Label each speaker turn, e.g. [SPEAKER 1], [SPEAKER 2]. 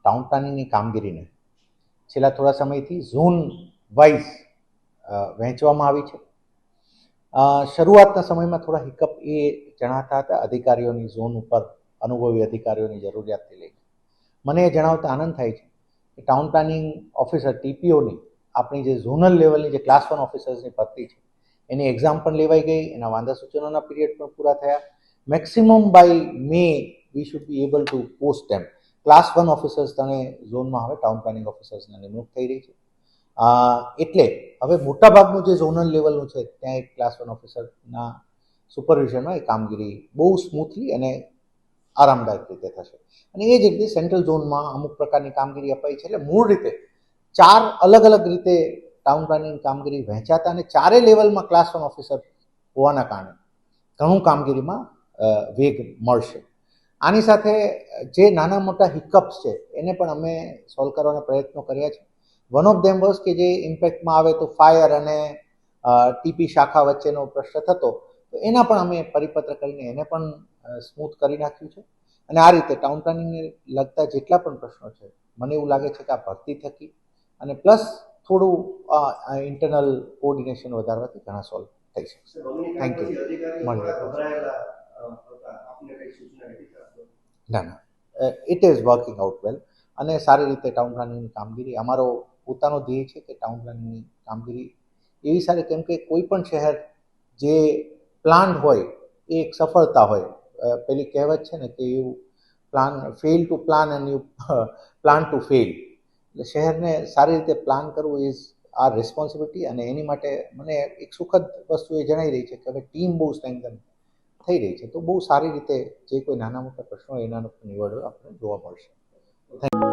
[SPEAKER 1] Town પ્લાનિંગની કામગીરીને છેલ્લા થોડા સમયથી ઝોન વાઇઝ વહેંચવામાં આવી છે. શરૂઆતના સમયમાં થોડા હિકઅપ એ જણાતા હતા અધિકારીઓની ઝોન ઉપર અનુભવી અધિકારીઓની જરૂરિયાતથી લઈને. મને એ જણાવતા આનંદ થાય છે કે ટાઉન પ્લાનિંગ ઓફિસર ટીપીઓની આપણી જે ઝોનલ લેવલની જે ક્લાસ 1 ઓફિસર્સની ભરતી છે એની એક્ઝામ પણ લેવાઈ ગઈ, એના વાંધા સૂચનોના પીરિયડ પણ પૂરા થયા. Maximum by May we should be able to post them. Class 1 officers તને ઝોનમાં હવે ટાઉન પ્લાનિંગ ઓફિસર્સની નિમણૂક થઈ રહી છે. એટલે હવે મોટાભાગનું જે ઝોનલ લેવલનું છે ત્યાં એક ક્લાસ 1 ઓફિસરના સુપરવિઝનમાં એ કામગીરી બહુ સ્મૂથલી અને આરામદાયક રીતે થશે. અને એ જ રીતે સેન્ટ્રલ ઝોનમાં અમુક પ્રકારની કામગીરી અપાઈ છે. એટલે મૂળ રીતે 4 અલગ અલગ રીતે ટાઉન પ્લાનિંગ કામગીરી વહેંચાતા અને 4 લેવલમાં ક્લાસ 1 ઓફિસર હોવાના કારણે ઘણું કામગીરીમાં વેગ મળશે. આની સાથે જે નાના મોટા હિકઅપ્સ છે એને પણ અમે સોલ્વ કરવાના પ્રયત્નો કર્યા છે. વન ઓફ ધેમ વોઝ કે જે ઇમ્પેક્ટમાં આવે તો ફાયર અને ટીપી શાખા વચ્ચેનો પ્રશ્ન થતો, તો એના પણ અમે પરિપત્ર કરીને એને પણ સ્મૂથ કરી નાખ્યું છે. અને આ રીતે ટાઉન પ્લાનિંગને લગતા જેટલા પણ પ્રશ્નો છે મને એવું લાગે છે કે આ ભરતી થકી અને પ્લસ થોડું ઇન્ટરનલ કોઓર્ડિનેશન વધારવાથી ઘણા સોલ્વ થઈ શકશે. Thank you. ના ના, ઇટ ઇઝ વર્કિંગ આઉટ વેલ અને સારી રીતે ટાઉન પ્લાનિંગની કામગીરી અમારો પોતાનો ધ્યેય છે કે ટાઉન પ્લાનિંગની કામગીરી એવી સારી, કેમ કે કોઈ પણ શહેર જે પ્લાન હોય એ એક સફળતા હોય. પેલી કહેવત છે ને કે you fail to plan and you plan to fail. એટલે શહેરને સારી રીતે પ્લાન કરવું ઇઝ આર રિસ્પોન્સિબિલિટી. અને એની માટે મને એક સુખદ વસ્તુ એ જણાઈ રહી છે કે હવે ટીમ બહુ સ્ટ્રેન્થન થઈ રહી છે, તો બહુ સારી રીતે જે કોઈ નાના મોટા પ્રશ્નો એના નિવડો આપણે જોવા મળશે. Thank you.